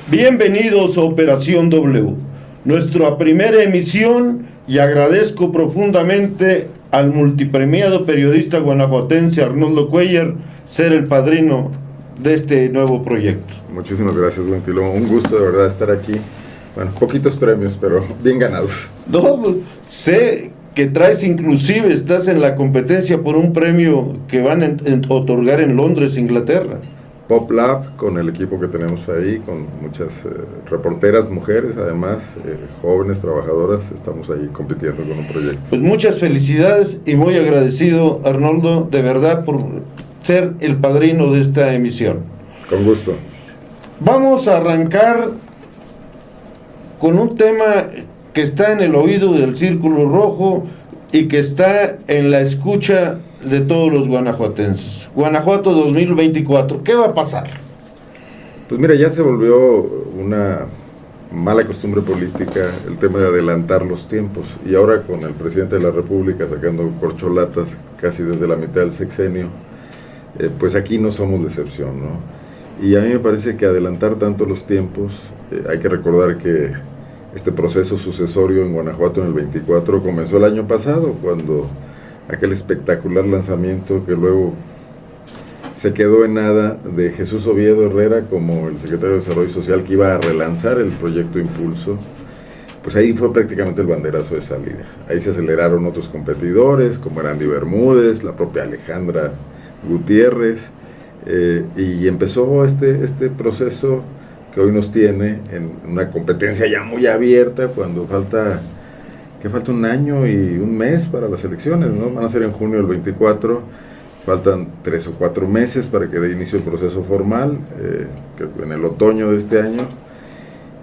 Bienvenidos a Operación W, nuestra primera emisión, y agradezco profundamente al multipremiado periodista guanajuatense Arnoldo Cuellar ser el padrino de este nuevo proyecto. Muchísimas gracias, Buentilón. Un gusto de verdad estar aquí. Bueno, poquitos premios, pero bien ganados. No, pues, sé que estás en la competencia por un premio que van a otorgar en Londres, Inglaterra. Pop Lab, con el equipo que tenemos ahí, con muchas reporteras, mujeres, además, jóvenes, trabajadoras, estamos ahí compitiendo con un proyecto. Pues muchas felicidades y muy agradecido, Arnoldo, de verdad, por ser el padrino de esta emisión. Con gusto. Vamos a arrancar con un tema que está en el oído del Círculo Rojo y que está en la escucha de todos los guanajuatenses. Guanajuato 2024, ¿qué va a pasar? Pues mira, ya se volvió una mala costumbre política el tema de adelantar los tiempos, y ahora con el presidente de la República sacando corcholatas casi desde la mitad del sexenio, pues aquí no somos de excepción, ¿no? Y a mí me parece que adelantar tanto los tiempos, hay que recordar que este proceso sucesorio en Guanajuato en el 24 comenzó el año pasado, cuando aquel espectacular lanzamiento que luego se quedó en nada de Jesús Oviedo Herrera como el secretario de Desarrollo Social, que iba a relanzar el proyecto Impulso, pues ahí fue prácticamente el banderazo de salida. Ahí se aceleraron otros competidores como Andy Bermúdez, la propia Alejandra Gutiérrez, y empezó este proceso que hoy nos tiene en una competencia ya muy abierta, cuando falta un año y un mes para las elecciones, ¿no? Van a ser en junio del 24, faltan 3 o 4 meses para que dé inicio el proceso formal, en el otoño de este año,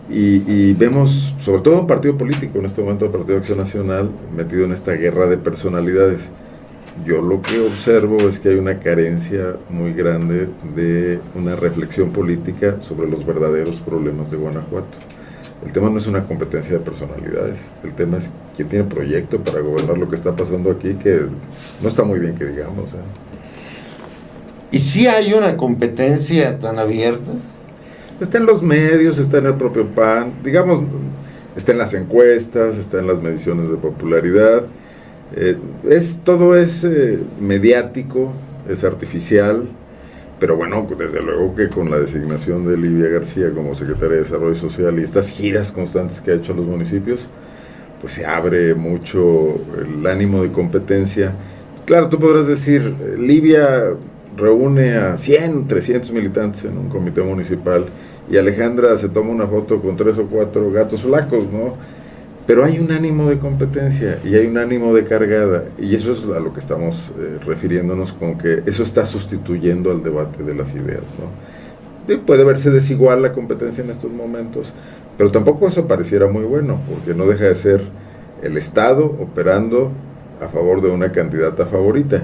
y vemos, sobre todo un partido político, en este momento el Partido Acción Nacional, metido en esta guerra de personalidades. Yo lo que observo es que hay una carencia muy grande de una reflexión política sobre los verdaderos problemas de Guanajuato. El tema no es una competencia de personalidades, el tema es quién tiene proyecto para gobernar lo que está pasando aquí, que no está muy bien que digamos. ¿Y si hay una competencia tan abierta? Está en los medios, está en el propio PAN, digamos, está en las encuestas, está en las mediciones de popularidad, todo es mediático, es artificial. Pero bueno, desde luego que con la designación de Livia García como secretaria de Desarrollo Social y estas giras constantes que ha hecho a los municipios, pues se abre mucho el ánimo de competencia. Claro, tú podrás decir, Livia reúne a 100, 300 militantes en un comité municipal y Alejandra se toma una foto con 3 o 4 gatos flacos, ¿no? Pero hay un ánimo de competencia y hay un ánimo de cargada, y eso es a lo que estamos refiriéndonos con que eso está sustituyendo al debate de las ideas, ¿no? Puede verse desigual la competencia en estos momentos, pero tampoco eso pareciera muy bueno, porque no deja de ser el Estado operando a favor de una candidata favorita,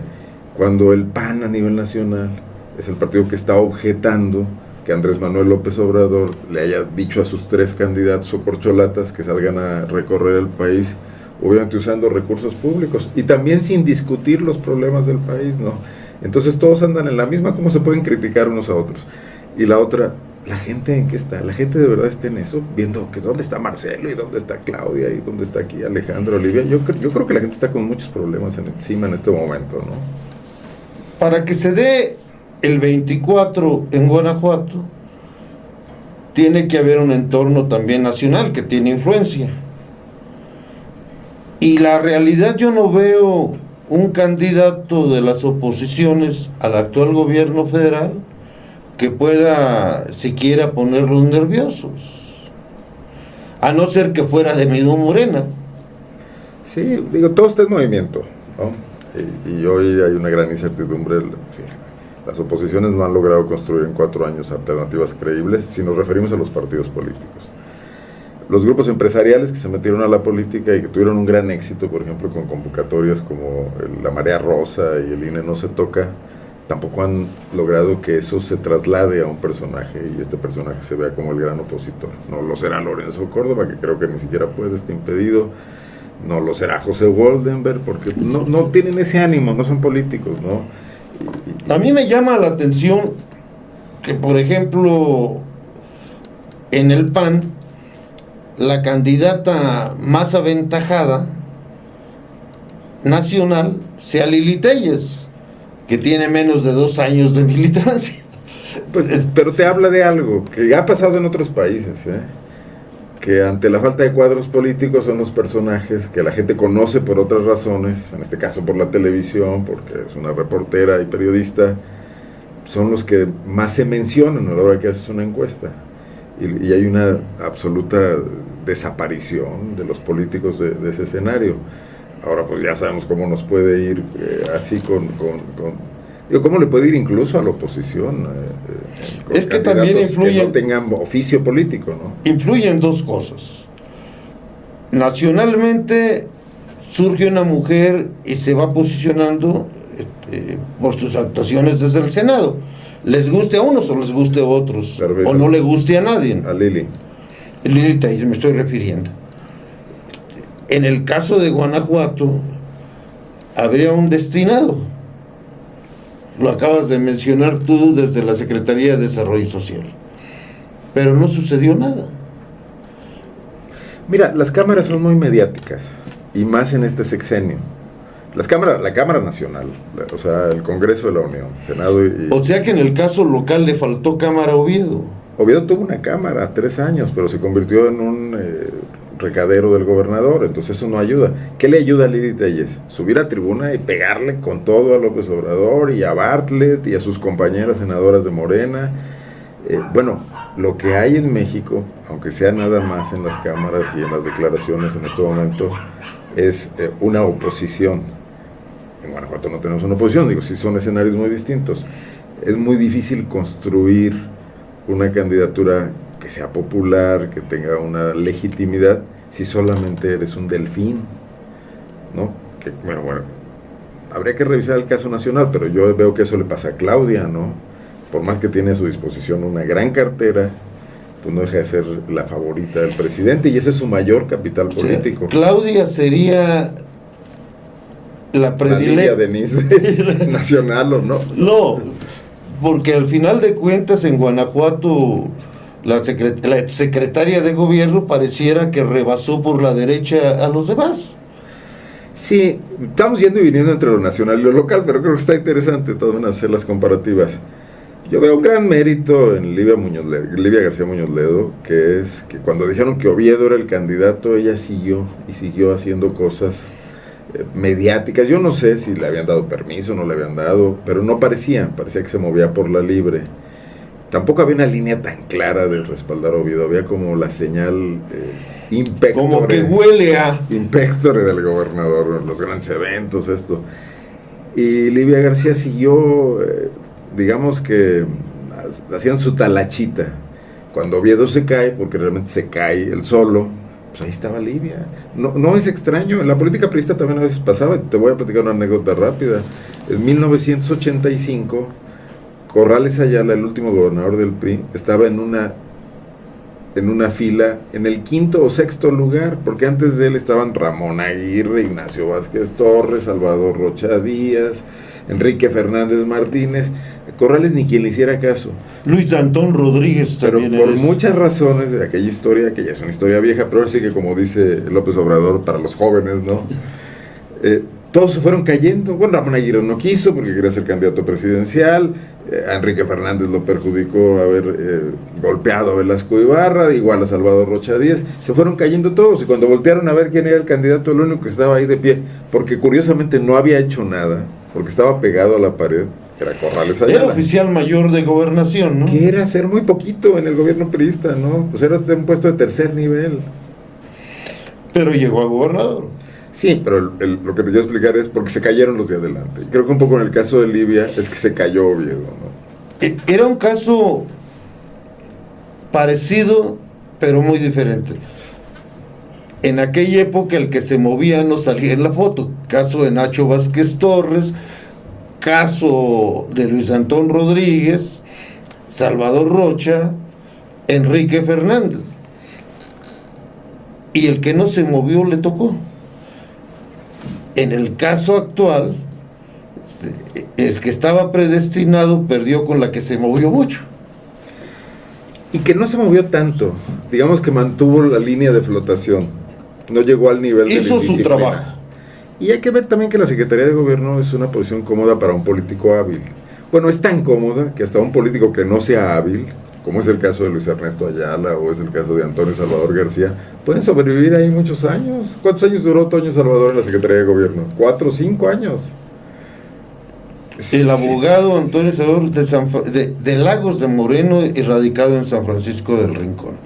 cuando el PAN a nivel nacional es el partido que está objetando que Andrés Manuel López Obrador le haya dicho a sus 3 candidatos o corcholatas que salgan a recorrer el país, obviamente usando recursos públicos y también sin discutir los problemas del país, ¿no? Entonces todos andan en la misma, ¿cómo se pueden criticar unos a otros? Y la otra, ¿la gente en qué está? ¿La gente de verdad está en eso? Viendo que dónde está Marcelo y dónde está Claudia y dónde está aquí Alejandra, Olivia. Yo creo que la gente está con muchos problemas encima en este momento, ¿no? Para que se dé el 24 en Guanajuato, tiene que haber un entorno también nacional que tiene influencia. Y la realidad, yo no veo un candidato de las oposiciones al actual gobierno federal que pueda siquiera ponerlos nerviosos, a no ser que fuera de Medú Morena. Sí, digo, todo está en movimiento, ¿no? Y hoy hay una gran incertidumbre. Sí. Las oposiciones no han logrado construir en 4 años alternativas creíbles si nos referimos a los partidos políticos. Los grupos empresariales que se metieron a la política y que tuvieron un gran éxito, por ejemplo, con convocatorias como la Marea Rosa y el INE no se toca, tampoco han logrado que eso se traslade a un personaje y este personaje se vea como el gran opositor. No lo será Lorenzo Córdoba, que creo que ni siquiera puede, está impedido. No lo será José Woldenberg, porque no tienen ese ánimo, no son políticos, ¿no? A mí me llama la atención que, por ejemplo, en el PAN, la candidata más aventajada nacional sea Lili Téllez, que tiene menos de 2 años de militancia. Pues, pero te habla de algo que ha pasado en otros países, que ante la falta de cuadros políticos son los personajes que la gente conoce por otras razones, en este caso por la televisión, porque es una reportera y periodista, son los que más se mencionan a la hora que haces una encuesta. Y hay una absoluta desaparición de los políticos de ese escenario. Ahora pues ya sabemos cómo nos puede ir así digo, cómo le puede ir incluso a la oposición. Es que también influye, que no tengan oficio político, ¿no? Influyen 2 cosas. Nacionalmente surge una mujer y se va posicionando por sus actuaciones desde el Senado. Les guste a unos o les guste a otros, o no le guste a nadie. A Lili Téllez me estoy refiriendo. En el caso de Guanajuato, habría un destinado. Lo acabas de mencionar tú desde la Secretaría de Desarrollo Social. Pero no sucedió nada. Mira, las cámaras son muy mediáticas, y más en este sexenio. La Cámara Nacional, o sea, el Congreso de la Unión, Senado y... O sea que en el caso local le faltó cámara a Oviedo. Oviedo tuvo una cámara 3 años, pero se convirtió en un recadero del gobernador, entonces eso no ayuda. ¿Qué le ayuda a Lili Téllez? Subir a tribuna y pegarle con todo a López Obrador y a Bartlett y a sus compañeras senadoras de Morena. Bueno, lo que hay en México, aunque sea nada más en las cámaras y en las declaraciones en este momento, es una oposición. En Guanajuato no tenemos una oposición, digo, sí son escenarios muy distintos. Es muy difícil construir una candidatura que sea popular, que tenga una legitimidad, si solamente eres un delfín, ¿no? Que, bueno, habría que revisar el caso nacional, pero yo veo que eso le pasa a Claudia, ¿no? Por más que tiene a su disposición una gran cartera, pues no deja de ser la favorita del presidente, y ese es su mayor capital político. O sea, Claudia sería la predilecta. La Lidia Denise nacional, ¿o no? No, porque al final de cuentas en Guanajuato la secretaria de gobierno pareciera que rebasó por la derecha a los demás. Sí, estamos yendo y viniendo entre lo nacional y lo local, pero creo que está interesante todas hacer las comparativas. Yo veo un gran mérito en Livia García Muñoz Ledo, que es que cuando dijeron que Oviedo era el candidato, ella siguió haciendo cosas mediáticas. Yo no sé si le habían dado permiso, no le habían dado, pero no parecía que se movía por la libre. Tampoco había una línea tan clara de respaldar a Oviedo, había como la señal impectore, como que huele a impectore del gobernador, los grandes eventos, esto. Y Livia García siguió, digamos que hacían su talachita. Cuando Oviedo se cae, porque realmente se cae él solo, pues ahí estaba Livia. No es extraño, en la política priista también a veces pasaba. Te voy a platicar una anécdota rápida. En 1985, Corrales Ayala, el último gobernador del PRI, estaba en una fila en el 5º o 6º lugar, porque antes de él estaban Ramón Aguirre, Ignacio Vázquez Torres, Salvador Rocha Díaz, Enrique Fernández Martínez. Corrales ni quien le hiciera caso. Luis Antón Rodríguez también. Pero por muchas razones de aquella historia, que ya es una historia vieja, pero ahora sí que, como dice López Obrador, para los jóvenes, ¿no? Todos se fueron cayendo. Bueno, Ramón Aguirre no quiso porque quería ser candidato presidencial. A Enrique Fernández lo perjudicó haber golpeado a Velasco Ibarra, igual a Salvador Rocha Díaz. Se fueron cayendo todos, y cuando voltearon a ver quién era el candidato, el único que estaba ahí de pie, porque curiosamente no había hecho nada, porque estaba pegado a la pared, era Corrales Ayala. Era oficial mayor de gobernación, ¿no? Que era hacer muy poquito en el gobierno priista, ¿no? Pues era un puesto de tercer nivel. Pero llegó a gobernador. Sí, pero lo que te quiero explicar es porque se cayeron los de adelante. Creo que un poco en el caso de Livia es que se cayó Oviedo, ¿no? Era un caso parecido, pero muy diferente. En aquella época el que se movía no salía en la foto. Caso de Nacho Vázquez Torres, caso de Luis Antón Rodríguez, Salvador Rocha, Enrique Fernández. Y el que no se movió le tocó. En el caso actual, el que estaba predestinado perdió con la que se movió mucho. y que no se movió tanto, digamos que mantuvo la línea de flotación, no llegó al nivel de la Hizo su indisciplina. trabajo. Y hay que ver también que la Secretaría de Gobierno es una posición cómoda para un político hábil. Bueno, es tan cómoda que hasta un político que no sea hábil, como es el caso de Luis Ernesto Ayala o es el caso de Antonio Salvador García, pueden sobrevivir ahí muchos años. ¿Cuántos años duró Toño Salvador en la Secretaría de Gobierno? 4 o 5 años. El abogado Antonio Salvador de Lagos de Moreno y radicado en San Francisco del Rincón.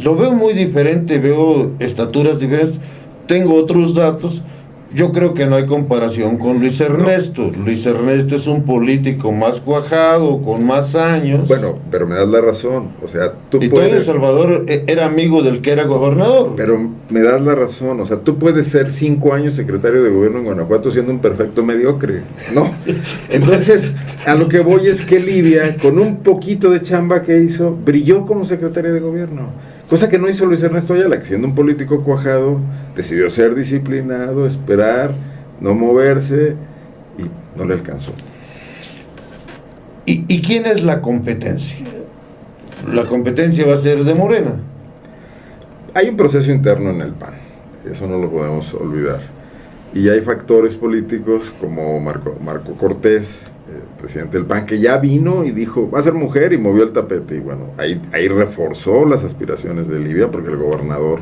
Lo veo muy diferente, veo estaturas diversas, tengo otros datos. Yo creo que no hay comparación con Luis Ernesto. No. Luis Ernesto es un político más cuajado, con más años. Bueno, pero me das la razón. O sea, tú y puedes... Toño Salvador era amigo del que era gobernador. Pero me das la razón. O sea, tú puedes ser 5 años secretario de gobierno en Guanajuato siendo un perfecto mediocre. No. Entonces, a lo que voy es que Livia, con un poquito de chamba que hizo, brilló como secretaria de gobierno. Cosa que no hizo Luis Ernesto Ayala, que siendo un político cuajado, decidió ser disciplinado, esperar, no moverse, y no le alcanzó. ¿Y quién es la competencia? La competencia va a ser de Morena. Hay un proceso interno en el PAN, eso no lo podemos olvidar. Y hay factores políticos como Marco Cortés, presidente del PAN, que ya vino y dijo, va a ser mujer, y movió el tapete. Y bueno, ahí reforzó las aspiraciones de Livia, porque el gobernador,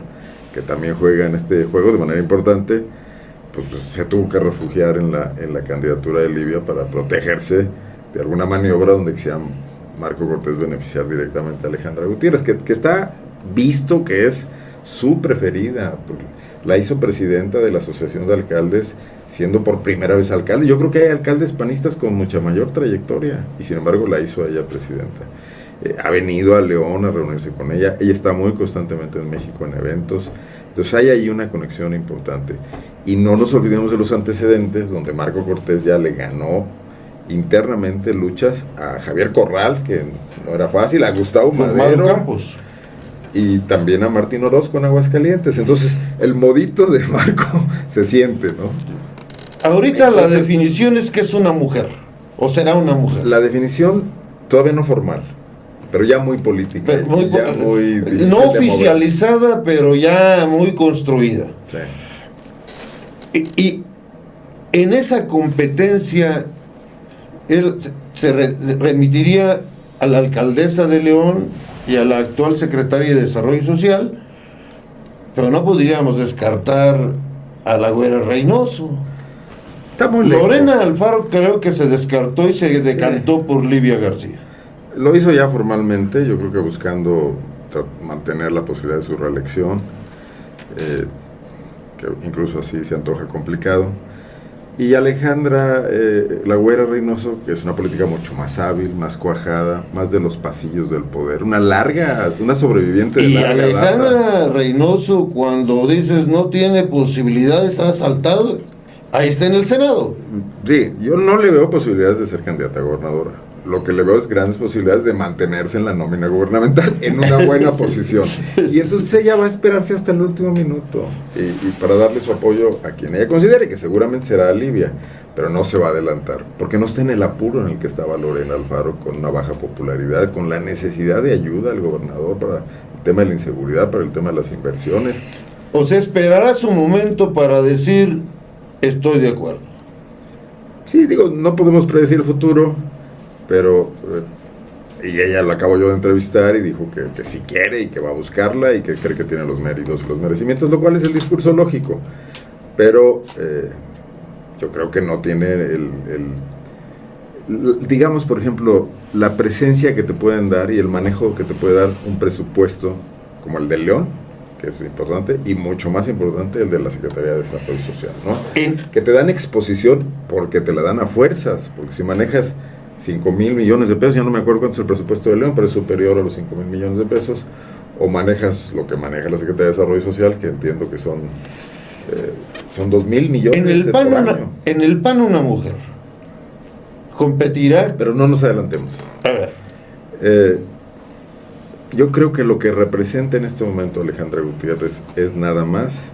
que también juega en este juego de manera importante, pues se tuvo que refugiar en la candidatura de Livia para protegerse de alguna maniobra donde quisiera Marco Cortés beneficiar directamente a Alejandra Gutiérrez, que está visto que es su preferida. La hizo presidenta de la Asociación de Alcaldes, siendo por primera vez alcalde. Yo creo que hay alcaldes panistas con mucha mayor trayectoria, y sin embargo la hizo a ella presidenta. Ha venido a León a reunirse con ella. Ella está muy constantemente en México en eventos. Entonces hay ahí una conexión importante. Y no nos olvidemos de los antecedentes, donde Marco Cortés ya le ganó internamente luchas a Javier Corral, que no era fácil, a Gustavo Madero Campos, y también a Martín Orozco en Aguascalientes. Entonces el modito de Marco se siente, ¿no? Ahorita entonces, la definición es que es una mujer, o será una mujer. La definición todavía no formal, pero ya muy política, muy no oficializada, pero ya muy construida. Sí. Y en esa competencia él se remitiría a la alcaldesa de León y a la actual secretaria de Desarrollo Social, pero no podríamos descartar a la Güera Reynoso. Está muy lejos. Lorena Alfaro creo que se descartó y se decantó por Livia García. Lo hizo ya formalmente, yo creo que buscando mantener la posibilidad de su reelección, que incluso así se antoja complicado. Y Alejandra, la Güera Reynoso, que es una política mucho más hábil, más cuajada, más de los pasillos del poder, una sobreviviente de larga data. Y Alejandra Reynoso, cuando dices no tiene posibilidades, ha saltado, ahí está en el Senado. Sí, yo no le veo posibilidades de ser candidata a gobernadora. Lo que le veo es grandes posibilidades de mantenerse en la nómina gubernamental en una buena posición. Y entonces ella va a esperarse hasta el último minuto y para darle su apoyo a quien ella considere, que seguramente será Livia, pero no se va a adelantar, porque no está en el apuro en el que estaba Lorena Alfaro, con una baja popularidad, con la necesidad de ayuda al gobernador para el tema de la inseguridad, para el tema de las inversiones. O sea, esperará su momento para decir, estoy de acuerdo. Sí, digo, no podemos predecir el futuro, pero y ella la acabo yo de entrevistar y dijo que sí quiere y que va a buscarla y que cree que tiene los méritos y los merecimientos, lo cual es el discurso lógico, pero yo creo que no tiene digamos, por ejemplo, la presencia que te pueden dar y el manejo que te puede dar un presupuesto como el del León, que es importante, y mucho más importante el de la Secretaría de Desarrollo Social, ¿no? Que te dan exposición porque te la dan a fuerzas, porque si manejas 5,000 millones de pesos, ya no me acuerdo cuánto es el presupuesto de León, pero es superior a los 5,000 millones de pesos, o manejas lo que maneja la Secretaría de Desarrollo Social, que entiendo que son 2,000 millones por año. En el PAN una mujer competirá. Pero no nos adelantemos. A ver. Yo creo que lo que representa en este momento Alejandra Gutiérrez es nada más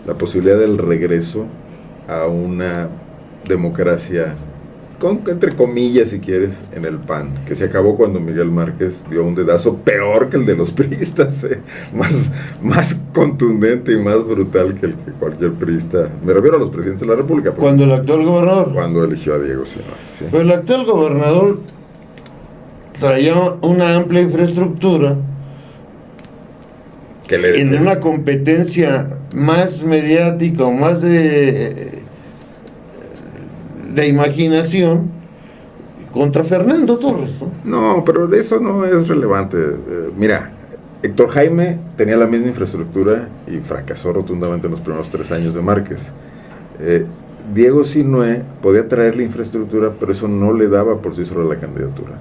la posibilidad del regreso a una democracia entre comillas si quieres, en el PAN, que se acabó cuando Miguel Márquez dio un dedazo peor que el de los priistas, más contundente y más brutal que el que cualquier priista, me refiero a los presidentes de la República. Cuando el actual gobernador. Cuando eligió a Diego Sinue. Sí. Pero el actual gobernador traía una amplia infraestructura que en una competencia más mediática o más de imaginación contra Fernando Torres, ¿no? No, pero eso no es relevante. Mira, Héctor Jaime tenía la misma infraestructura y fracasó rotundamente en los primeros 3 años de Márquez. Diego Sinue podía traer la infraestructura, pero eso no le daba por sí solo la candidatura.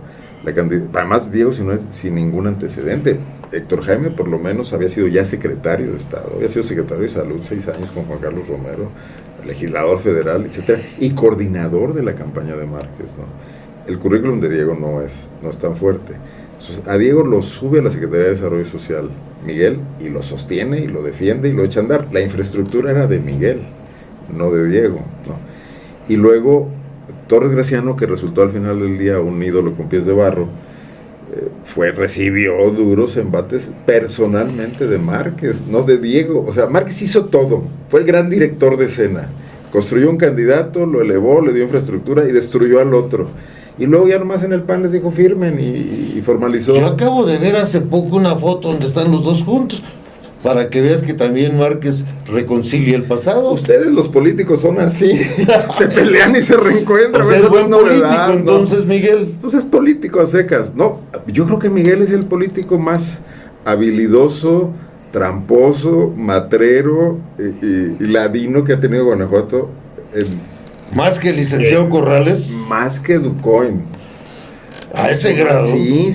Además, Diego Sinue sin ningún antecedente. Héctor Jaime por lo menos había sido ya secretario de Estado, había sido secretario de Salud 6 años con Juan Carlos Romero, legislador federal, etcétera, y coordinador de la campaña de Márquez, ¿no? El currículum de Diego no es tan fuerte. Entonces, a Diego lo sube a la Secretaría de Desarrollo Social Miguel y lo sostiene y lo defiende y lo echa a andar. La infraestructura era de Miguel, no de Diego, ¿no? Y luego Torres Graciano, que resultó al final del día un ídolo con pies de barro, recibió duros embates personalmente de Márquez, no de Diego. O sea, Márquez hizo todo, fue el gran director de escena, construyó un candidato, lo elevó, le dio infraestructura y destruyó al otro. Y luego ya nomás en el PAN les dijo firmen y formalizó. Yo acabo de ver hace poco una foto donde están los dos juntos, para que veas que también Márquez reconcilia el pasado. Ustedes los políticos son así, se pelean y se reencuentran. O sea, es buen político, ¿no? entonces, Miguel. Pues es político a secas. No, yo creo que Miguel es el político más habilidoso, tramposo, matrero y ladino que ha tenido Guanajuato. Más que el licenciado Corrales. Más que Ducoin. A ese grado. Sí.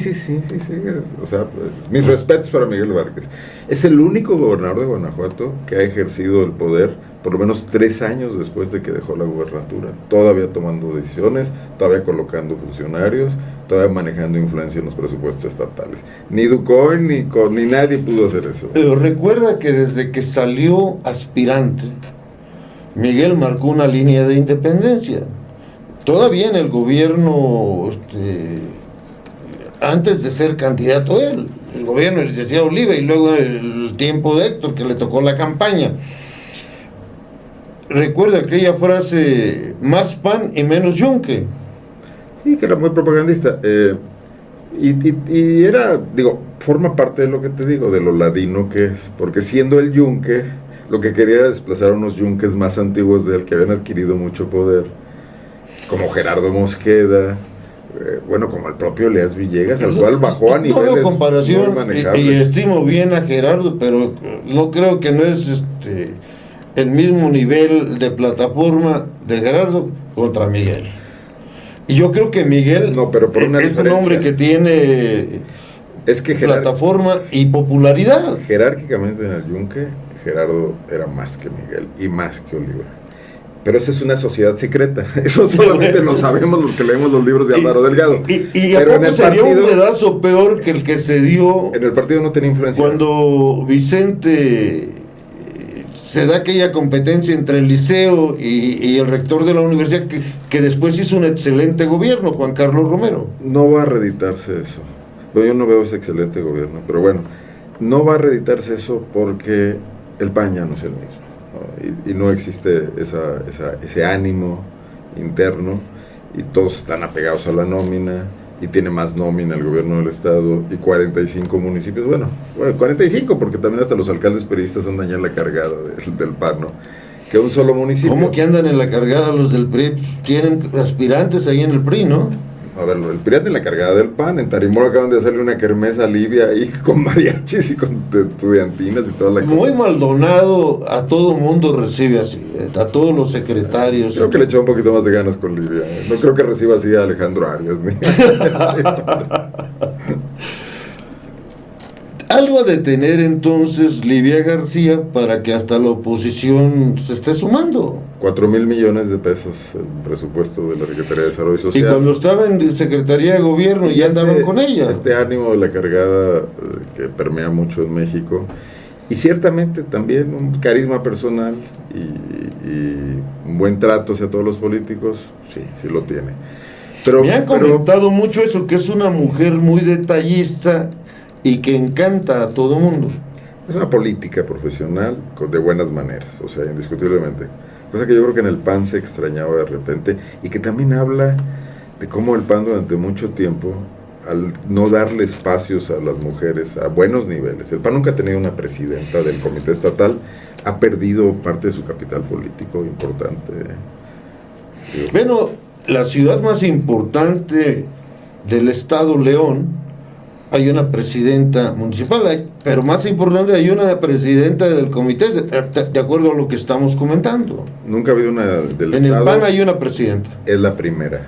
O sea, mis respetos para Miguel Márquez. Es el único gobernador de Guanajuato que ha ejercido el poder por lo menos 3 años después de que dejó la gubernatura. Todavía tomando decisiones, todavía colocando funcionarios, todavía manejando influencia en los presupuestos estatales. Ni Ducoin ni nadie pudo hacer eso. Pero recuerda que desde que salió aspirante, Miguel marcó una línea de independencia. Todavía en el gobierno, antes de ser candidato él, el gobierno del licenciado Oliva y luego el tiempo de Héctor, que le tocó la campaña. Recuerda aquella frase, más PAN y menos yunque. Sí, que era muy propagandista. Y era, forma parte de lo que te digo, de lo ladino que es, porque siendo el yunque, lo que quería era desplazar a unos yunques más antiguos de él, que habían adquirido mucho poder, como Gerardo Mosqueda, como el propio Elías Villegas, al cual bajó a niveles no comparación, muy manejables. Y estimo bien a Gerardo, pero no creo que no es el mismo nivel de plataforma de Gerardo contra Miguel. Y yo creo que Miguel pero por una es un hombre que tiene plataforma y popularidad. Jerárquicamente en el yunque, Gerardo era más que Miguel y más que Oliva. Pero esa es una sociedad secreta. Eso solamente lo sabemos los que leemos los libros de Álvaro Delgado. Y ¿a poco sería un pedazo peor que el que se dio? En el partido no tenía influencia. Cuando Vicente se da aquella competencia entre el liceo y el rector de la universidad, que después hizo un excelente gobierno, Juan Carlos Romero. No va a reeditarse eso. Yo no veo ese excelente gobierno, pero bueno, no va a reeditarse eso porque el PAN ya no es el mismo. Y no existe ese ánimo interno y todos están apegados a la nómina y tiene más nómina el gobierno del estado y 45 municipios, bueno 45 porque también hasta los alcaldes periodistas andan ya en la cargada del PAN, ¿no? Que un solo municipio. ¿Cómo que andan en la cargada los del PRI? Tienen aspirantes ahí en el PRI, ¿no? A ver, el PRI anda en la cargada del PAN. En Tarimor acaban de hacerle una kermés a Livia ahí con mariachis y con estudiantinas y toda la cosa. Muy Maldonado a todo mundo recibe así, a todos los secretarios. Creo que le echó un poquito más de ganas con Livia. No creo que reciba así a Alejandro Arias. Algo de tener entonces Livia García para que hasta la oposición se esté sumando. 4,000 millones de pesos el presupuesto de la Secretaría de Desarrollo Social. Y cuando estaba en Secretaría de Gobierno ya andaban con ella. Este ánimo de la cargada que permea mucho en México y ciertamente también un carisma personal un buen trato hacia todos los políticos, sí lo tiene. Me han comentado mucho eso, que es una mujer muy detallista y que encanta a todo mundo. Es una política profesional de buenas maneras, o sea, indiscutiblemente. Cosa que yo creo que en el PAN se extrañaba de repente, y que también habla de cómo el PAN durante mucho tiempo, al no darle espacios a las mujeres a buenos niveles, el PAN nunca ha tenido una presidenta del comité estatal, ha perdido parte de su capital político importante. Bueno, la ciudad más importante del estado, León, hay una presidenta municipal, pero más importante, hay una presidenta del comité, de acuerdo a lo que estamos comentando. Nunca ha habido una del en estado. En el PAN hay una presidenta. Es la primera.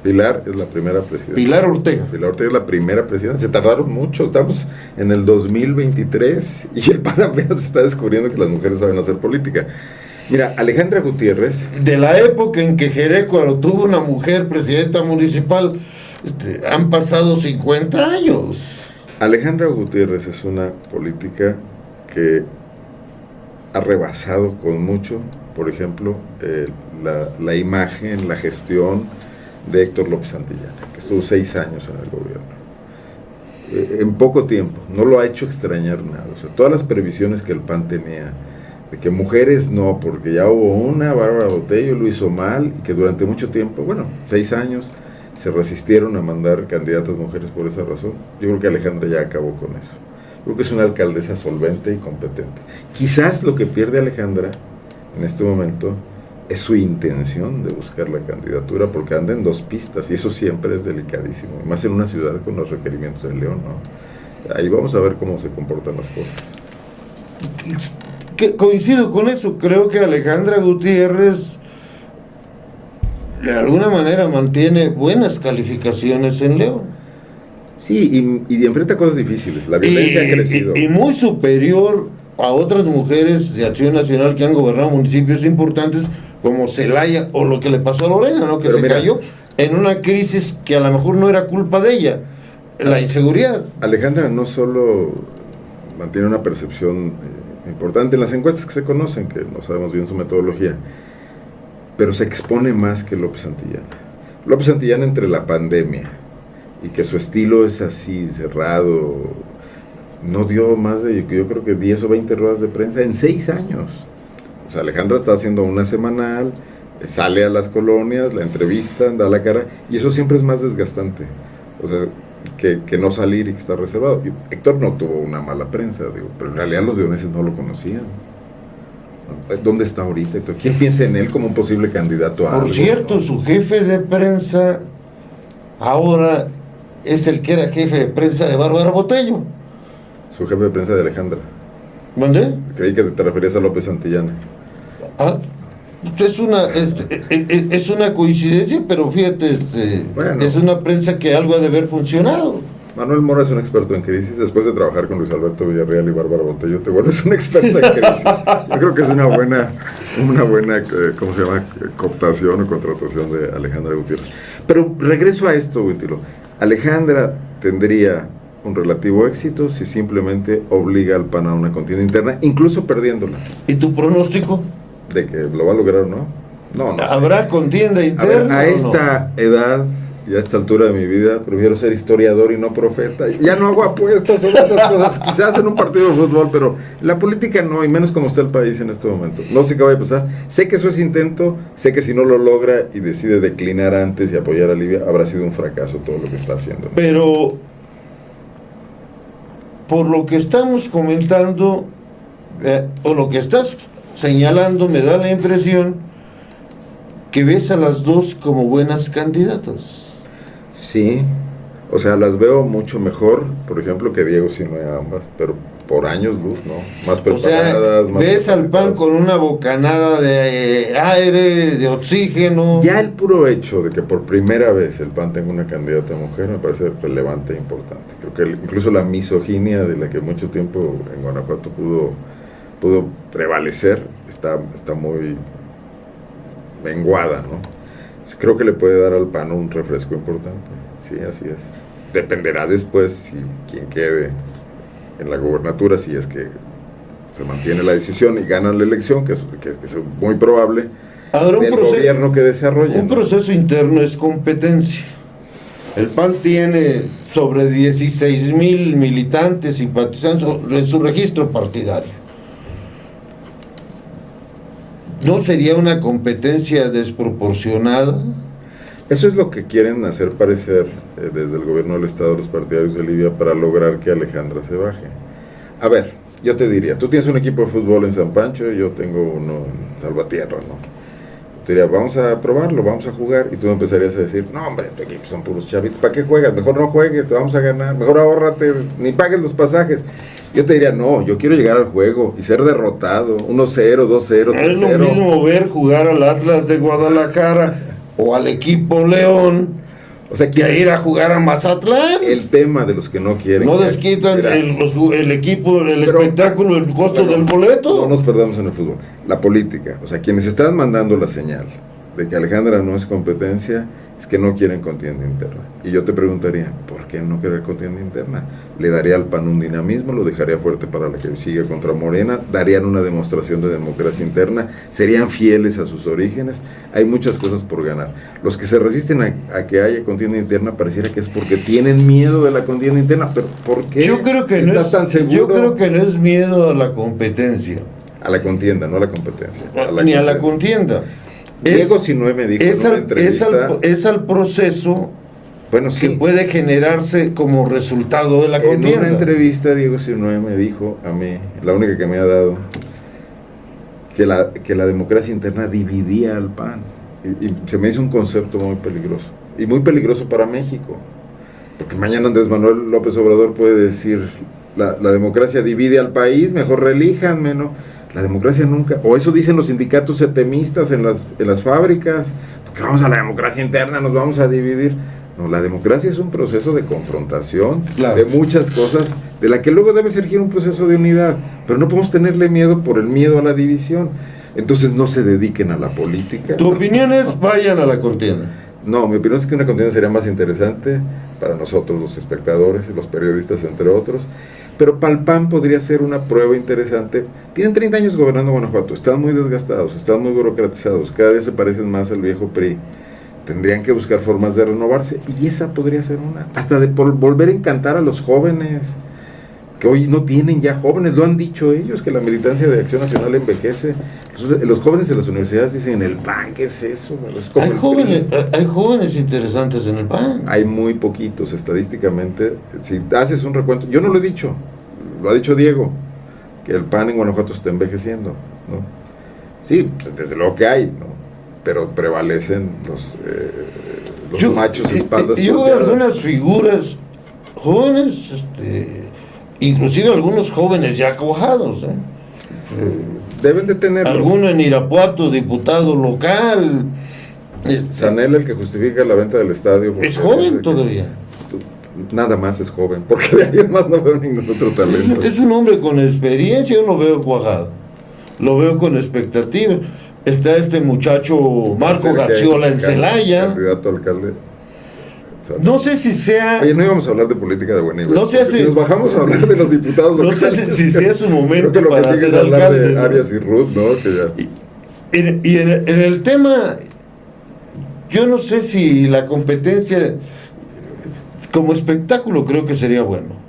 Pilar es la primera presidenta. Pilar Ortega. Pilar Ortega es la primera presidenta. Se tardaron mucho, estamos en el 2023 y el PAN apenas está descubriendo que las mujeres saben hacer política. Mira, Alejandra Gutiérrez... De la época en que Jerecuaro tuvo una mujer presidenta municipal, han pasado 50 años. Alejandra Gutiérrez es una política que ha rebasado con mucho, por ejemplo, la imagen, la gestión de Héctor López Santillana, que estuvo 6 años en el gobierno. En poco tiempo, no lo ha hecho extrañar nada. O sea, todas las previsiones que el PAN tenía, de que mujeres no, porque ya hubo una, Bárbara Botello lo hizo mal, y que durante mucho tiempo, 6 años, se resistieron a mandar candidatas mujeres por esa razón. Yo creo que Alejandra ya acabó con eso. Creo que es una alcaldesa solvente y competente. Quizás lo que pierde Alejandra en este momento es su intención de buscar la candidatura, porque anda en 2 pistas, y eso siempre es delicadísimo, y más en una ciudad con los requerimientos de León, ¿no? Ahí vamos a ver cómo se comportan las cosas. Coincido con eso, creo que Alejandra Gutiérrez de alguna manera mantiene buenas calificaciones en León. Sí, y enfrenta cosas difíciles, la violencia ha crecido. Y muy superior a otras mujeres de Acción Nacional que han gobernado municipios importantes como Celaya, o lo que le pasó a Lorena, ¿no? Que se cayó en una crisis que a lo mejor no era culpa de ella, la inseguridad. Alejandra no solo mantiene una percepción importante en las encuestas que se conocen, que no sabemos bien su metodología, pero se expone más que López Santillana. López Santillana, entre la pandemia y que su estilo es así, cerrado, no dio más de, yo creo que 10 o 20 ruedas de prensa en 6 años. O sea, Alejandra está haciendo una semanal, sale a las colonias, la entrevistan, da la cara, y eso siempre es más desgastante, o sea, que no salir y que estar reservado. Héctor no tuvo una mala prensa, pero en realidad los leoneses no lo conocían. ¿Dónde está ahorita Héctor? ¿Quién piensa en él como un posible candidato a algo? Por cierto, ¿no? Su jefe de prensa ahora es el que era jefe de prensa de Bárbara Botello. Su jefe de prensa de Alejandra. ¿Mandé? Creí que te referías a López Santillana. Es una coincidencia, pero fíjate, es una prensa que algo ha de haber funcionado. Manuel Mora es un experto en crisis. Después de trabajar con Luis Alberto Villarreal y Bárbara Botello, te vuelves un experto en crisis. Yo creo que es una buena ¿cómo se llama? Cooptación o contratación de Alejandra Gutiérrez. Pero regreso a esto, Huitilo. Alejandra tendría un relativo éxito si simplemente obliga al PAN a una contienda interna, incluso perdiéndola. ¿Y tu pronóstico? ¿De que lo va a lograr o no? No ¿Habrá sé. Contienda interna? A esta edad y a esta altura de mi vida, prefiero ser historiador y no profeta. Ya no hago apuestas sobre esas cosas, quizás en un partido de fútbol, pero la política no, y menos como está el país en este momento. No sé qué va a pasar. Sé que eso es intento, sé que si no lo logra y decide declinar antes y apoyar a Livia, habrá sido un fracaso todo lo que está haciendo. Pero, por lo que estamos comentando, o lo que estás señalando, me da la impresión que ves a las dos como buenas candidatas. Sí, o sea, las veo mucho mejor, por ejemplo, que Diego Sinue ambas, pero por años luz, ¿no? Más preparadas, o sea, más ves al PAN con una bocanada de aire, de oxígeno. Ya el puro hecho de que por primera vez el PAN tenga una candidata mujer me parece relevante e importante. Creo que incluso la misoginia de la que mucho tiempo en Guanajuato pudo prevalecer está muy menguada, ¿no? Creo que le puede dar al PAN un refresco importante. Sí, así es. Dependerá después si quien quede en la gobernatura, si es que se mantiene la decisión y ganan la elección, que es muy probable, ahora, del gobierno que desarrolla. Un proceso interno es competencia. El PAN tiene sobre 16,000 militantes simpatizantes en su registro partidario. ¿No sería una competencia desproporcionada? Eso es lo que quieren hacer parecer desde el gobierno del Estado los partidarios de Livia para lograr que Alejandra se baje. A ver, yo te diría, tú tienes un equipo de fútbol en San Pancho y yo tengo uno en Salvatierra, ¿no? Te diría, vamos a probarlo, vamos a jugar, y tú empezarías a decir, no hombre, tu equipo son puros chavitos, ¿para qué juegas? Mejor no juegues, te vamos a ganar, mejor ahórrate, ni pagues los pasajes. Yo te diría, no, yo quiero llegar al juego y ser derrotado, 1-0, 2-0, 3-0. Es lo mismo ver jugar al Atlas de Guadalajara o al equipo León, o sea, que ir a jugar a Mazatlán. El tema de los que no quieren. No desquitan el equipo, el espectáculo, el costo del boleto. No nos perdamos en el fútbol. La política, o sea, quienes están mandando la señal de que Alejandra no es competencia, es que no quieren contienda interna. Y yo te preguntaría, ¿por qué no querer contienda interna? ¿Le daría al PAN un dinamismo? ¿Lo dejaría fuerte para la que siga contra Morena? ¿Darían una demostración de democracia interna? ¿Serían fieles a sus orígenes? Hay muchas cosas por ganar. Los que se resisten a que haya contienda interna pareciera que es porque tienen miedo de la contienda interna, pero ¿por qué? Yo creo que ¿Estás tan seguro? Yo creo que no es miedo a la competencia. A la contienda, no a la competencia. Ni a la contienda. Diego Sinue me dijo en una entrevista, es al proceso, bueno, sí, que puede generarse como resultado de la contienda. En una entrevista Diego Sinue me dijo a mí, la única que me ha dado, que la democracia interna dividía al PAN, y se me hizo un concepto muy peligroso, y muy peligroso para México, porque mañana Andrés Manuel López Obrador puede decir, la democracia divide al país, mejor relíjanme, ¿no? La democracia nunca, o eso dicen los sindicatos setemistas en las fábricas, porque vamos a la democracia interna, nos vamos a dividir. No, la democracia es un proceso de confrontación, claro, de muchas cosas, de la que luego debe surgir un proceso de unidad, pero no podemos tenerle miedo por el miedo a la división. Entonces no se dediquen a la política. ¿Tu opinión es vayan a la contienda? No, mi opinión es que una contienda sería más interesante para nosotros, los espectadores, los periodistas, entre otros. Pero para el PAN podría ser una prueba interesante. Tienen 30 años gobernando Guanajuato, están muy desgastados, están muy burocratizados, cada vez se parecen más al viejo PRI. Tendrían que buscar formas de renovarse, y esa podría ser una. Hasta de volver a encantar a los jóvenes, que hoy no tienen ya jóvenes, lo han dicho ellos, que la militancia de Acción Nacional envejece. Los jóvenes de las universidades dicen, ¿el PAN qué es eso? Es como hay jóvenes interesantes en el PAN. Hay muy poquitos, estadísticamente. Si haces un recuento, yo no lo he dicho, lo ha dicho Diego, que el PAN en Guanajuato está envejeciendo, ¿no? Sí, desde luego que hay, ¿no? Pero prevalecen los machos espaldas. Yo veo algunas figuras jóvenes, inclusive algunos jóvenes ya cuajados, deben de tener alguno en Irapuato, diputado local. Sanel, el que justifica la venta del estadio, es joven todavía. Nada más es joven, porque de ahí más no veo ningún otro talento. Es un hombre con experiencia, yo lo veo cuajado, lo veo con expectativa. Está este muchacho Marco Garziola en Celaya, candidato a alcalde. No sé si sea... Oye, no íbamos a hablar de política de buen nivel. No sé si nos bajamos a hablar de los diputados locales. No sé si sea su momento. Creo que para lo que sigue es hablar de Arias y Ruth, ¿no? Que ya... Y en el tema, yo no sé si la competencia como espectáculo creo que sería bueno.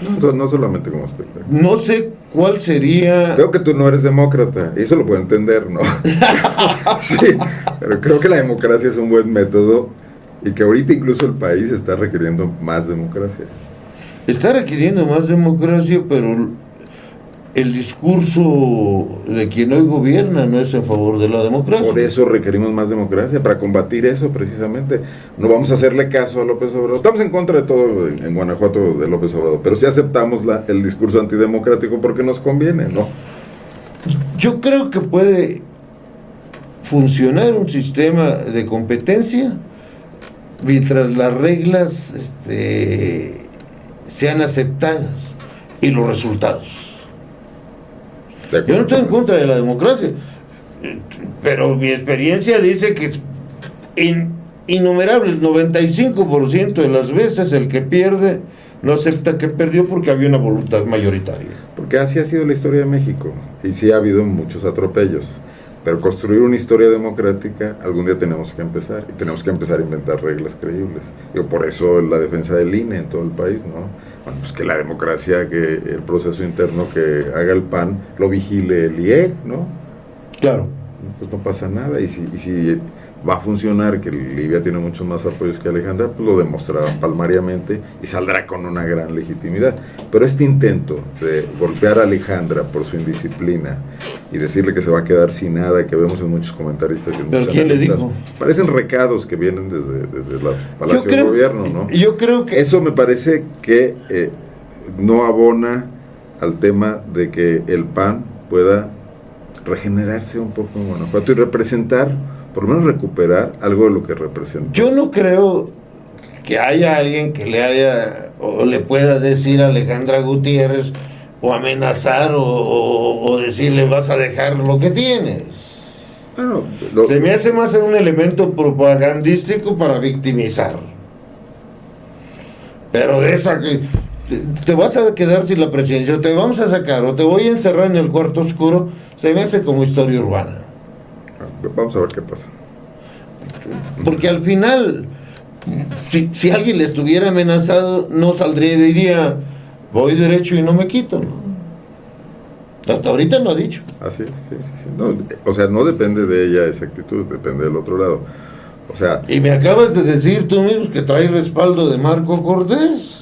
No solamente como espectáculo. No sé cuál sería... Creo que tú no eres demócrata, y eso lo puedo entender, ¿no? Sí, pero creo que la democracia es un buen método, y que ahorita incluso el país está requiriendo más democracia. Está requiriendo más democracia, pero el discurso de quien hoy gobierna no es en favor de la democracia. Por eso requerimos más democracia, para combatir eso precisamente. No vamos a hacerle caso a López Obrador. Estamos en contra de todo en Guanajuato de López Obrador, pero sí aceptamos el discurso antidemocrático porque nos conviene, ¿no? Yo creo que puede funcionar un sistema de competencia mientras las reglas sean aceptadas y los resultados. Yo no estoy en contra de la democracia, pero mi experiencia dice que innumerable, el 95% de las veces el que pierde no acepta que perdió porque había una voluntad mayoritaria. porque así ha sido la historia de México, y sí ha habido muchos atropellos, pero construir una historia democrática algún día tenemos que empezar, y tenemos que empezar a inventar reglas creíbles. Digo, por eso la defensa del INE en todo el país, ¿no? Bueno, pues que la democracia, que el proceso interno que haga el PAN, lo vigile el IEC, ¿no? Claro. Pues no pasa nada, y si va a funcionar, que Livia tiene muchos más apoyos que Alejandra, pues lo demostrará palmariamente y saldrá con una gran legitimidad. Pero este intento de golpear a Alejandra por su indisciplina y decirle que se va a quedar sin nada, que vemos en muchos comentaristas y en ¿Pero muchos quién le analistas, dijo? parecen recados que vienen desde el Palacio de Gobierno, ¿no? Yo creo que eso me parece que no abona al tema de que el PAN pueda regenerarse un poco en Guanajuato y representar, por lo menos recuperar algo de lo que representó. yo no creo que haya alguien que le haya o le pueda decir a Alejandra Gutiérrez o amenazar o decirle vas a dejar lo que tienes. Bueno, Se me hace más un elemento propagandístico para victimizar. Pero de eso a que te vas a quedar sin la presidencia, o te vamos a sacar, o te voy a encerrar en el cuarto oscuro, se me hace como historia urbana. vamos a ver qué pasa. Porque al final, si alguien le estuviera amenazado, no saldría y diría, voy derecho y no me quito, ¿no? Hasta ahorita lo ha dicho. Así es, sí. No, o sea, no depende de ella esa actitud, depende del otro lado. O sea, Y me acabas de decir tú mismo que trae respaldo de Marco Cortés.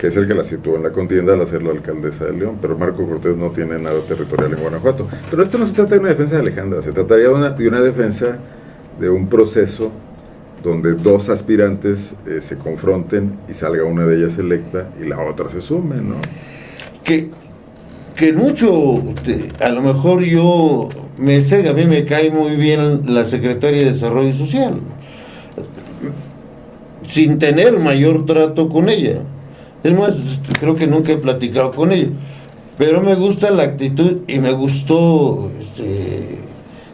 que es el que la situó en la contienda al hacerla alcaldesa de León, pero Marco Cortés no tiene nada territorial en Guanajuato. Pero esto no se trata de una defensa de Alejandra, se trataría de una defensa de un proceso donde dos aspirantes se confronten y salga una de ellas electa y la otra se sume, ¿no? Que mucho, a lo mejor yo me sé, a mí me cae muy bien la secretaria de Desarrollo Social, sin tener mayor trato con ella. Es más, creo que nunca he platicado con ella, pero me gusta la actitud y me gustó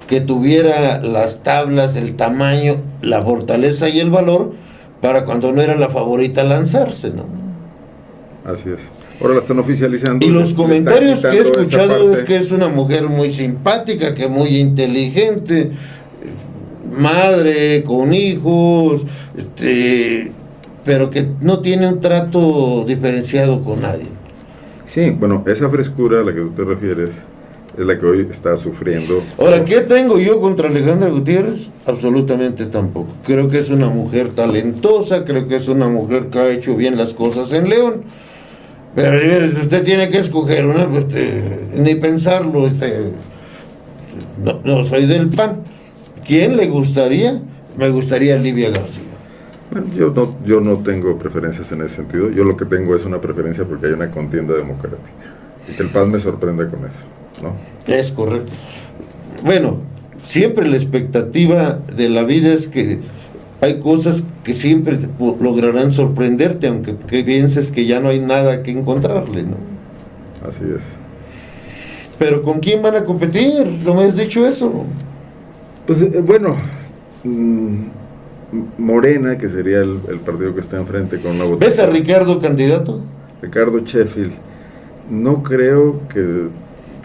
que tuviera las tablas, el tamaño, la fortaleza y el valor para cuando no era la favorita lanzarse, ¿no? Así es. Ahora la están oficializando. Y los comentarios que he quitando esa escuchado es parte. que es una mujer muy simpática, que muy inteligente, madre, con hijos, pero que no tiene un trato diferenciado con nadie. Sí, bueno, esa frescura a la que tú te refieres es la que hoy está sufriendo. Ahora, ¿qué tengo yo contra Alejandra Gutiérrez? Absolutamente tampoco. Creo que es una mujer talentosa, creo que es una mujer que ha hecho bien las cosas en León. Pero usted tiene que escoger una, ni pensarlo. No soy del PAN. ¿Quién le gustaría? Me gustaría Livia García. Bueno, yo no tengo preferencias en ese sentido. Yo lo que tengo es una preferencia porque hay una contienda democrática. Y que el PAN me sorprenda con eso, ¿no? Es correcto. Bueno, siempre la expectativa de la vida es que hay cosas que siempre lograrán sorprenderte, aunque pienses que ya no hay nada que encontrarle, ¿no? Así es. Pero ¿con quién van a competir? ¿No me has dicho eso? Pues bueno, Morena, que sería el partido que está enfrente con una votación. ¿Ves a Ricardo candidato? Ricardo Sheffield. No creo que...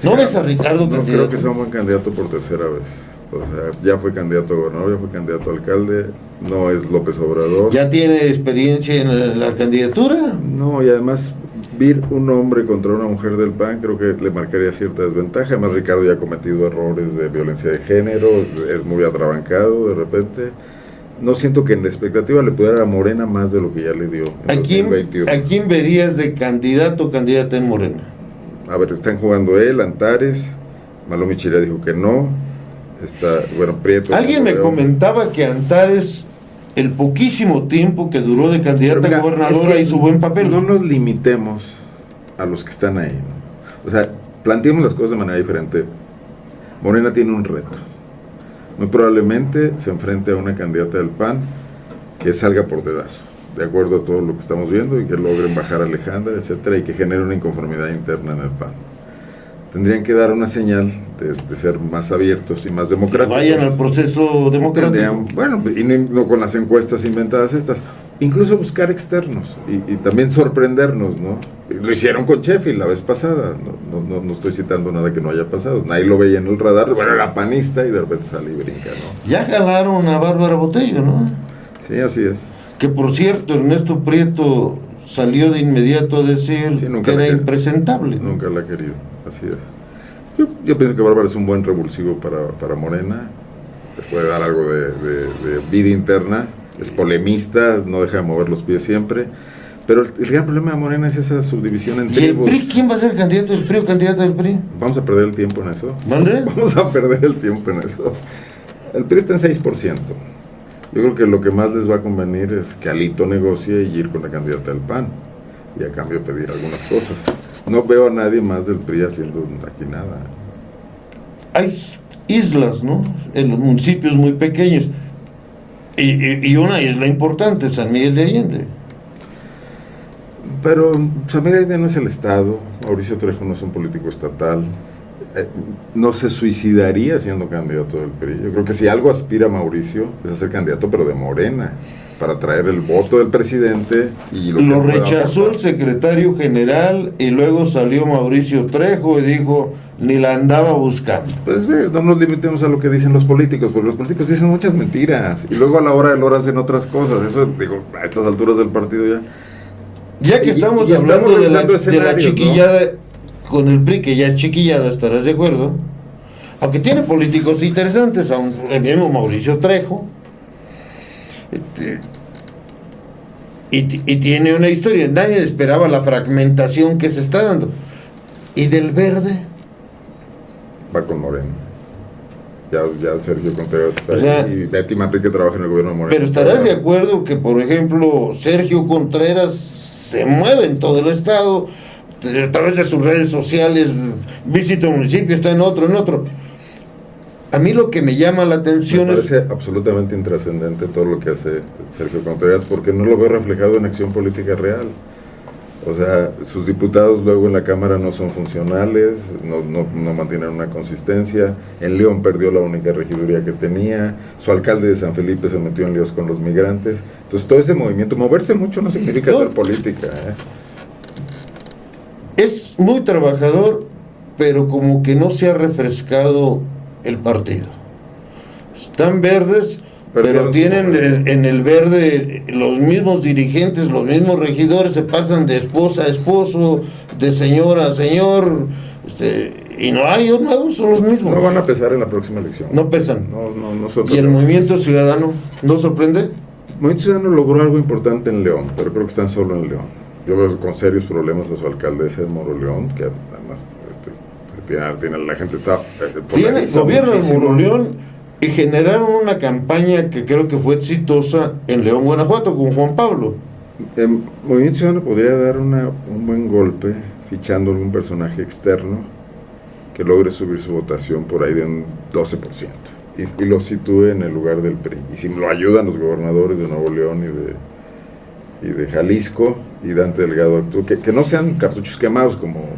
¿No ves a Ricardo No candidato? creo que sea un buen candidato por tercera vez. O sea, ya fue candidato a gobernador, ya fue candidato a alcalde, no es López Obrador. ¿Ya tiene experiencia en la candidatura? No, y además, vir un hombre contra una mujer del PAN creo que le marcaría cierta desventaja. Además, Ricardo ya ha cometido errores de violencia de género, es muy atrabancado de repente. No siento que en la expectativa le pudiera dar a Morena más de lo que ya le dio en 2021. ¿A quién verías de candidato o candidata en Morena? A ver, están jugando él, Antares, Malomí Chiria dijo que no, Prieto. Alguien me comentaba que Antares, el poquísimo tiempo que duró de candidata a gobernadora, hizo buen papel. No nos limitemos a los que están ahí, ¿no? O sea, planteemos las cosas de manera diferente. Morena tiene un reto. Muy probablemente se enfrente a una candidata del PAN que salga por dedazo, de acuerdo a todo lo que estamos viendo, y que logren bajar a Alejandra, etcétera, y que genere una inconformidad interna en el PAN. Tendrían que dar una señal de ser más abiertos y más democráticos. Que vayan al proceso democrático. Bueno, y no con las encuestas inventadas estas. incluso buscar externos y también sorprendernos, ¿no? Lo hicieron con Sheffield la vez pasada, no estoy citando nada que no haya pasado, nadie lo veía en el radar, bueno, era panista y de repente sale y brinca, ¿no? Ya jalaron a Bárbara Botello, ¿no? Sí, así es. Que por cierto, Ernesto Prieto salió de inmediato a decir que era impresentable. Nunca la ha querido, así es. Yo pienso que Bárbara es un buen revulsivo para Morena, les puede dar algo de vida interna, es polemista, no deja de mover los pies siempre, pero el gran problema de Morena es esa subdivisión en tribus. ¿Y el PRI? ¿Quién va a ser candidato del PRI o candidata del PRI? Vamos a perder el tiempo en eso. ¿Mande? Vamos a perder el tiempo en eso. El PRI está en 6%. Yo creo que lo que más les va a convenir es que Alito negocie y ir con la candidata del PAN y a cambio pedir algunas cosas. No veo a nadie más del PRI haciendo aquí nada. Hay islas, ¿no? En los municipios muy pequeños. Y una isla importante, San Miguel de Allende. Pero San Miguel de Allende no es el Estado, Mauricio Trejo no es un político estatal, no se suicidaría siendo candidato del PRI. Yo creo que si algo aspira Mauricio es a ser candidato, pero de Morena, para traer el voto del presidente. Y lo rechazó el secretario general y luego salió Mauricio Trejo y dijo, ni la andaba buscando. Pues no nos limitemos a lo que dicen los políticos, porque los políticos dicen muchas mentiras y luego a la hora del hora hacen otras cosas. Eso, digo, a estas alturas del partido ya. Ya que estamos hablando de la chiquillada, ¿no? Con el PRI, que ya es chiquillada, estarás de acuerdo. Aunque tiene políticos interesantes, el mismo Mauricio Trejo. Y tiene una historia. Nadie esperaba la fragmentación que se está dando. ¿Y del Verde? Va con Moreno. Ya Sergio Contreras está ahí, y Betty Manrique trabaja en el gobierno de Moreno. Pero estarás de acuerdo que, por ejemplo, Sergio Contreras se mueve en todo el estado, a través de sus redes sociales, visita un municipio, está en otro. A mí lo que me llama la atención me parece absolutamente intrascendente todo lo que hace Sergio Contreras, porque no lo veo reflejado en acción política real. O sea, sus diputados luego en la Cámara no son funcionales, no mantienen una consistencia. En León perdió la única regiduría que tenía, su alcalde de San Felipe se metió en líos con los migrantes. Entonces todo ese movimiento, moverse mucho no significa hacer política, Es muy trabajador, pero como que no se ha refrescado el partido. Están verdes, pero tienen en el Verde los mismos dirigentes, los mismos regidores, se pasan de esposa a esposo, de señor a señor, y no hay nuevos, son los mismos. No van a pesar en la próxima elección. No pesan. No ¿Y el Movimiento Ciudadano no sorprende? El Movimiento Ciudadano logró algo importante en León, pero creo que están solo en León. Yo veo con serios problemas a su alcaldesa en Moro León, que además la gente está tiene gobierno en Moro León. Y generaron una campaña que creo que fue exitosa en León, Guanajuato, con Juan Pablo. El Movimiento Ciudadano podría dar un buen golpe fichando algún personaje externo que logre subir su votación por ahí de un 12% y lo sitúe en el lugar del PRI. Y si lo ayudan los gobernadores de Nuevo León y de Jalisco y Dante Delgado actúe, que no sean cartuchos quemados como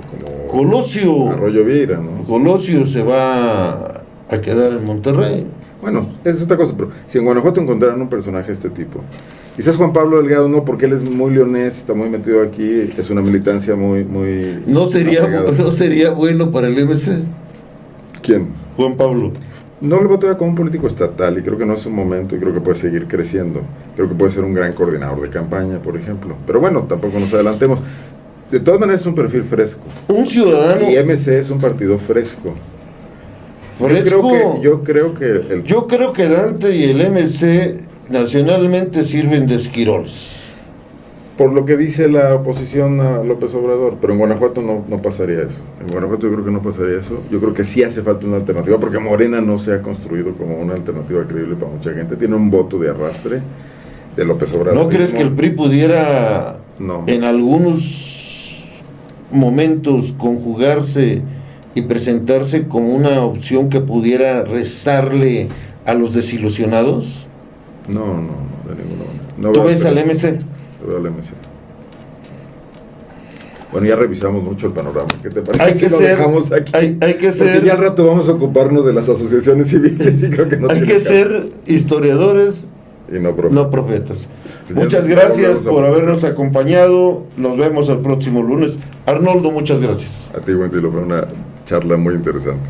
Colosio, Arroyo Vieira, ¿no? Colosio se va a quedar en Monterrey. Bueno, es otra cosa, pero si en Guanajuato encontraran un personaje de este tipo, quizás Juan Pablo Delgado no, porque él es muy leonés, está muy metido aquí, es una militancia muy no sería bueno para el MC. ¿Quién? Juan Pablo. No lo veo como un político estatal y creo que no es un momento y creo que puede seguir creciendo. Creo que puede ser un gran coordinador de campaña, por ejemplo. Pero bueno, tampoco nos adelantemos. De todas maneras es un perfil fresco. Un ciudadano. Y MC es un partido fresco. Fresco. Yo creo que Dante y el MC nacionalmente sirven de esquiroles. Por lo que dice la oposición a López Obrador, pero en Guanajuato no pasaría eso. En Guanajuato yo creo que no pasaría eso. Yo creo que sí hace falta una alternativa, porque Morena no se ha construido como una alternativa creíble para mucha gente. Tiene un voto de arrastre de López Obrador. ¿No crees que el PRI pudiera en algunos momentos conjugarse y presentarse como una opción que pudiera rezarle a los desilusionados? No, de ninguna manera. ¿Tú ves al MC? Veo al MC. Bueno, ya revisamos mucho el panorama. ¿Qué te parece? Lo dejamos aquí. Hay que ser. Porque ya al rato vamos a ocuparnos de las asociaciones civiles y creo que no hay que ser historiadores y no profetas. No profetas. Señor, Muchas gracias volvemos a- por habernos acompañado. Nos vemos el próximo lunes. Arnoldo, muchas gracias. A ti, Wendy, fue una charla muy interesante.